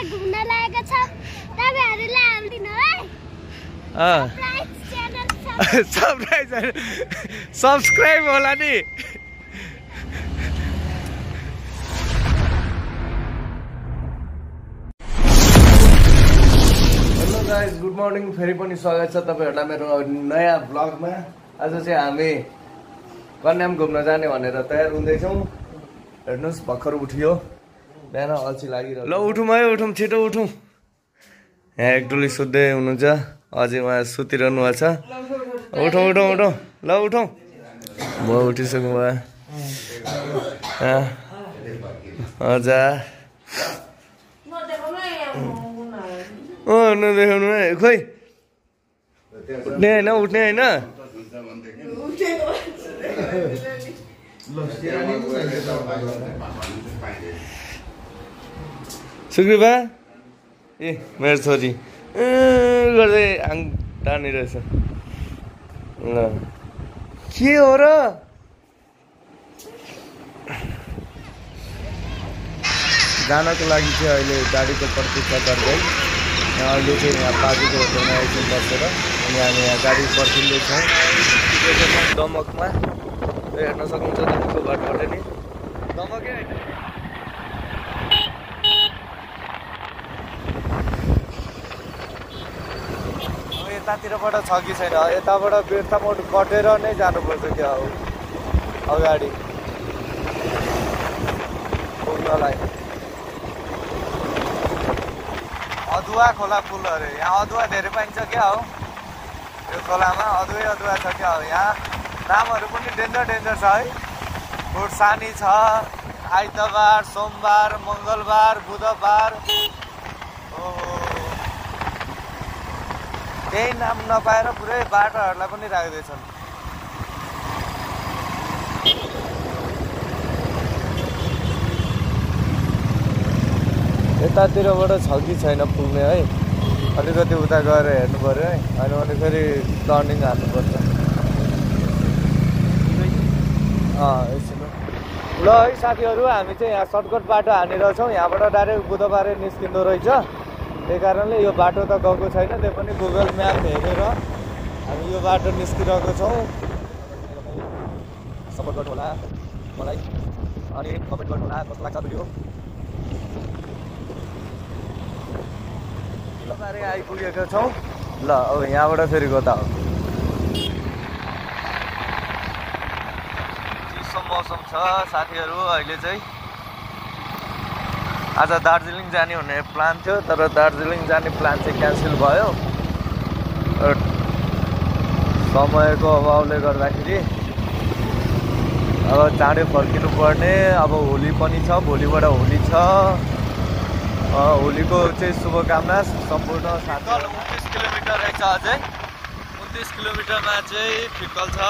घुम्न लागेको छ तपाईहरुलाई हाल्दिनु है सरप्राइज सब्स्क्राइब होला नि हेलो गाइस गुड मर्निङ फेरि पनि स्वागत छ तपाईहरुलाई मेरो नयाँ ब्लगमा आज चाहिँ हामी कन्याम घुम्न जाने भनेर तयार हुँदैछौँ हेर्नुस् भर्खर उठियो बिहान अल्छी लागिरहेको ल उठौँ है उठौँ छिटो उठौँ यहाँ एक डुली सुत्दै हुनुहुन्छ अझै उहाँ सुतिरहनु भएको छ उठौँ उठौँ उठौँ ल उठौँ म उठिसक्नु भयो हजुर नदेखाउनु है खोइ उठ्ने होइन उठ्ने होइन सुग्रीबा ए मेरो छोरी गर्दै आङ टार्निरहेछ के हो र जानको लागि चाहिँ अहिले गाडीको प्रतीक्षा गर्दै अहिले चाहिँ यहाँ पाजीको होटलमा एकछिन बसेर अनि हामी यहाँ गाडी पर्खिँदैछौँ दमकमा हेर्न सक्नुहुन्छ दमकको बाटोबाट नि दमकै होइन यतातिरबाट छ कि छैन यताबाट बिर्था मोड कटेर नै जानुपर्छ क्या हो अगाडि पुग्नलाई अदुवा खोला पुल अरे यहाँ अदुवा धेरै पाइन्छ क्या हो यो खोलामा अदुवा छ क्या हो यहाँ नामहरू पनि डेन्जर छ है खुर्सानी छ आइतबार सोमबार मङ्गलबार बुधबार त्यही नाम नपाएर पुरै बाटोहरूलाई पनि राख्दैछन् यतातिरबाट छ कि छैन पुग्ने है अलिकति उता गएर हेर्नु पऱ्यो है अनि भने फेरि टर्निङ हाल्नुपर्छ एकछिन ल है साथीहरू हामी चाहिँ यहाँ सर्टकट बाटो हानिरहेछौँ यहाँबाट डाइरेक्ट बुधबारै निस्किँदो रहेछ त्यही कारणले यो बाटो त गएको छैन त्यही पनि गुगल म्याप हेरेर हामी यो बाटो निस्किरहेको छौँ सपोर्ट गर्नु होला मलाई अनि कमेन्ट गर्नु होला कस्तो लाग्छ भिडियो लगाएर आइपुगेका छौँ ल अब यहाँबाट फेरि कता हो चिसो मौसम छ साथीहरू अहिले चाहिँ आज दार्जिलिङ जाने हुने प्लान थियो तर दार्जिलिङ जाने प्लान चाहिँ क्यान्सल भयो समयको अभावले गर्दाखेरि अब चाँडै फर्किनु पर्ने अब होली पनि छ भोलिबाट होली छ होलीको चाहिँ शुभकामना सम्पूर्ण साथ 29 किलोमिटर रहेछ अझै 29 किलोमिटरमा चाहिँ फिक्कल छ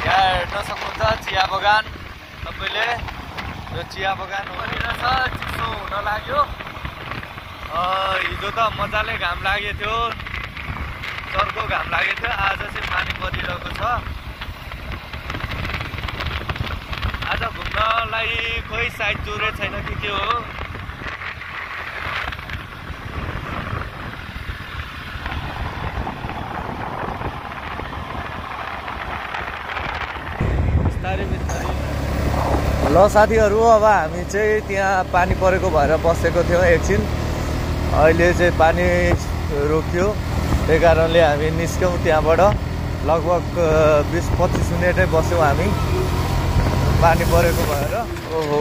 यहाँ हेर्न सक्नुहुन्छ चिया बगान सबैले यो चिया बगान भनिरहेछ चिसो हुन लाग्यो हिजो त मजाले घाम लागेको थियो चर्को घाम लागेको थियो आज चाहिँ पानी परिरहेको छ आज घुम्नलाई खोइ साइड जोरे छैन कि के हो ल साथीहरू अब हामी चाहिँ त्यहाँ पानी परेको भएर बसेको थियौँ एकछिन अहिले चाहिँ पानी रोक्यो त्यही कारणले हामी निस्क्यौँ त्यहाँबाट लगभग 20-25 मिनटै बस्यौँ हामी पानी परेको भएर ओहो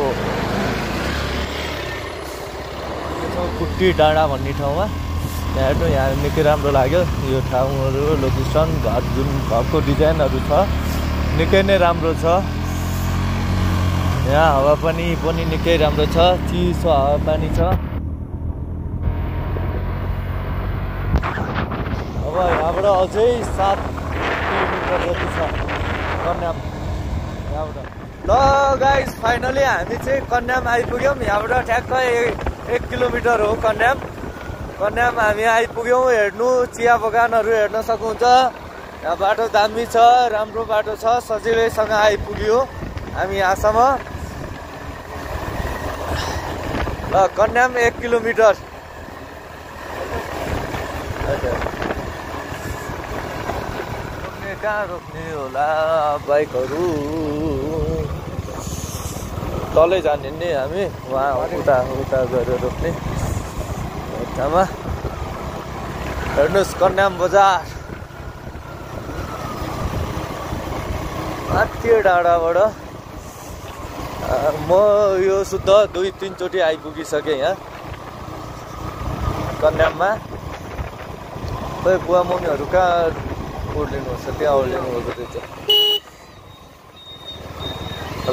कुट्टी डाँडा भन्ने ठाउँमा यहाँ हेर्नु यहाँ निकै राम्रो लाग्यो यो ठाउँहरू लोकेसन घर जुन घरको डिजाइनहरू छ निकै नै राम्रो छ यहाँ हावा पनि निकै राम्रो छ चिसो हावा पानी छ अब यहाँबाट अझै 7 किलोमिटर जति छ कन्याम यहाँबाट ल गाइस फाइनली हामी चाहिँ कन्याम आइपुग्यौँ यहाँबाट ठ्याक्कै 1 किलोमिटर हो कन्याम हामी आइपुग्यौँ हेर्नु चिया बगानहरू हेर्न सक्नुहुन्छ यहाँ बाटो दामी छ राम्रो बाटो छ सजिलैसँग आइपुग्यो हामी यहाँसम्म ल कन्याम 1 किलोमिटर कहाँ रोक्ने होला बाइकहरू तलै जाने नि हामी वहाँ उता उता गएर रोक्ने ठाउँमा हेर्नुहोस् कन्याम बजार माथि डाँडाबाट म यो शुद्ध 2-3 चोटि आइपुगिसकेँ यहाँ कन्याममा खोइ बुवा मम्मीहरू कहाँ ओर्लिनुपर्छ त्यहाँ ओर्लिनु भएको रहेछ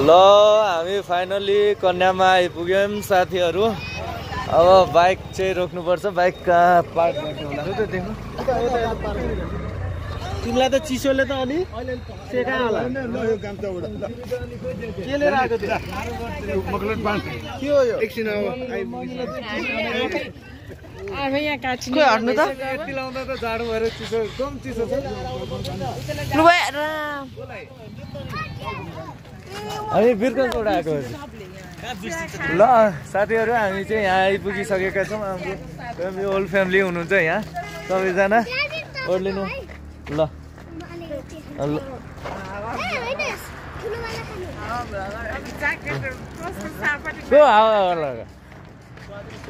ल हामी फाइनली कन्याममा आइपुग्यौँ साथीहरू अब बाइक चाहिँ रोक्नुपर्छ बाइक कहाँ पार्क गर्ने होला त देख्नु तिमीलाई त चिसोले त अलि सेका होला के लिएर आएको थियो के हो यो एकछिन अब यहाँ काट्नु हट्नु त यति लाउँदा त जाडो भएर चिसो एकदम चिसो छ हामी बिर्कबाट आएको ल साथीहरू हामी चाहिँ यहाँ आइपुगिसकेका छौँ हाम्रो होल फ्यामिली हुनुहुन्छ यहाँ सबैजना ओर्लिनु ल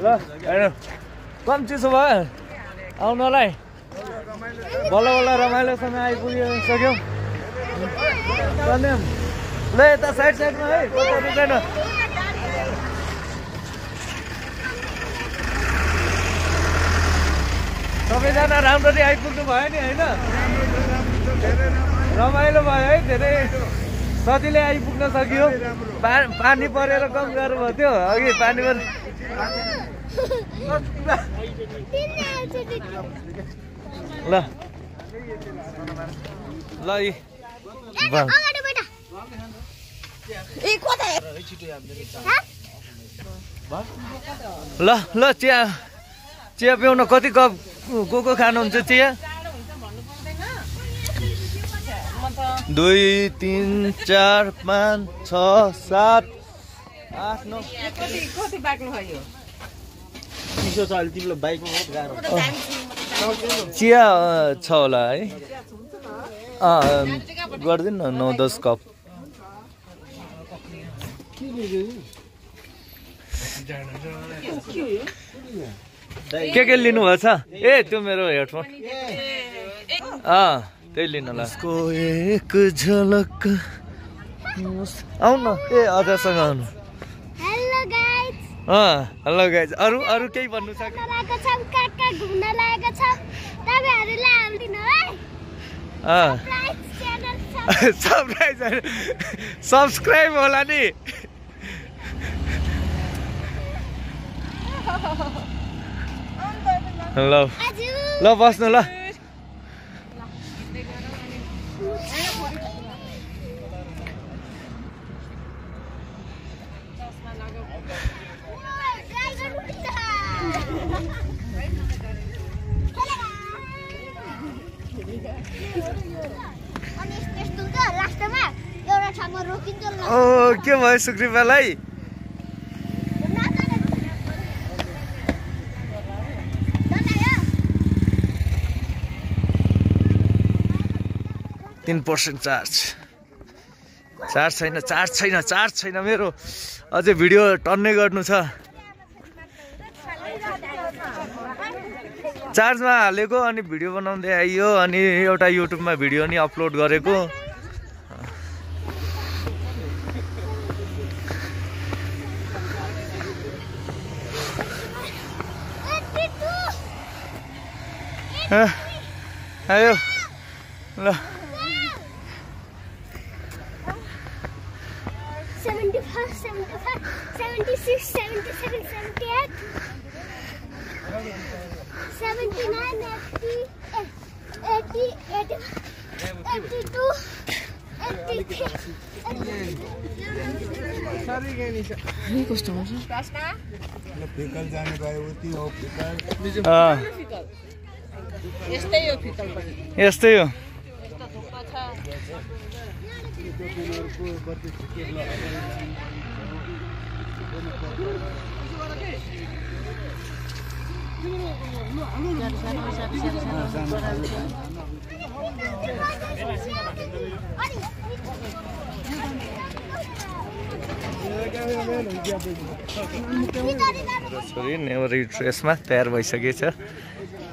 ल हेर्नु कम चिसो भयो आउनलाई बल्ल बल्ल रमाइलोसँग आइपुगिसक्यौँ ल यता साइड साइडमा है रुँदैन सबैजना राम्ररी आइपुग्नु भयो नि होइन रमाइलो भयो है धेरै सजिलै आइपुग्न सकियो पानी परेर कम गाह्रो भयो त्यो अघि पानी ल ल ल ल चिया चिया पिउन कति कप को खानुहुन्छ चिया 2 3 4 5 6 7 8 9 कति बाक्लो भयो चिसो छ अलि तिमीलाई बाइकमा बहुत गाह्रो चिया छ होला है गरिदिनु न 9-10 कप के लिनु भएको छ ए त्यो मेरो हेडफोन त्यही लिनु ल उसको एक झलक आउनु ए अझसँग आउनु हेलो गाइज अरू अरू केही भन्नु छ घुम्न लागेको छ तपाईहरुले हाल्दिनु है सब्सक्राइब होला नि ल बस्नु ल के भयो सुग्रीवालाई 3% चार्ज छैन मेरो अझै भिडियो टन्नै गर्नु छ चार्जमा हालेको अनि भिडियो बनाउँदै आइयो अनि एउटा युट्युबमा भिडियो नि अपलोड गरेको आयो ल 76, 77, 78, 79, 80, 82, 83. कस्तो हुन्छ फिकल जाने गयो उति हो फिकल यस्तै हो फिकल पनि यस्तै हो यस्तो थुक्पा छ छोरी नेवरी ड्रेसमा तयार भइसकेछ।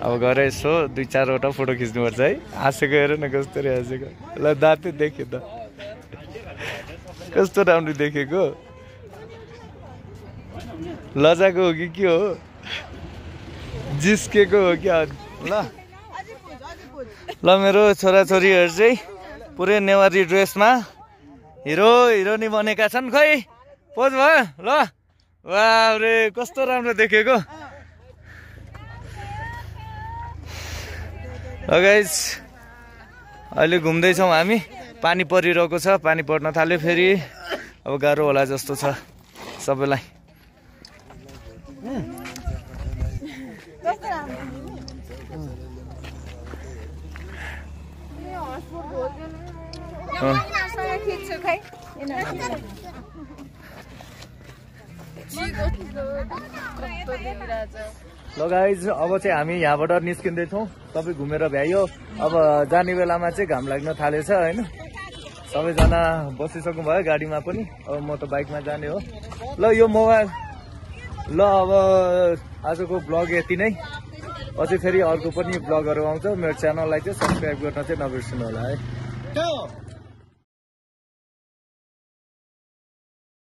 अब गएर यसो 2-4वटा फोटो खिच्नुपर्छ है। हाँसेको हेर न कस्तो हाँसेको। ल दाँते देख्यो त कस्तो राम्रो देखेको। लजाको हो कि के हो जिस्केको हो क्या। ल मेरो छोराछोरीहरू चाहिँ पुरै नेवारी ड्रेसमा हिरो हिरोनी बनेका छन्। खै पोज भयो ल। वाह रे कस्तो राम्रो देखेको। गाइस अहिले घुम्दैछौँ हामी। पानी परिरहेको छ। पानी पर्न थाल्यो फेरि। अब गाह्रो होला जस्तो छ सबैलाई। ल गाइज अब चाहिँ हामी यहाँबाट निस्किँदैछौँ। तपाईँ घुमेर भ्याइयो। अब जाने बेलामा चाहिँ घाम लाग्न थालेछ होइन। सबैजना बसिसक्नु भयो गाडीमा पनि। अब म त बाइकमा जाने हो। ल यो मोबाइल ल अब आजको ब्लग यति नै। अझै फेरि अर्को पनि ब्लगहरू आउँछ। मेरो च्यानललाई चाहिँ सब्सक्राइब गर्न चाहिँ नबिर्सनु होला है।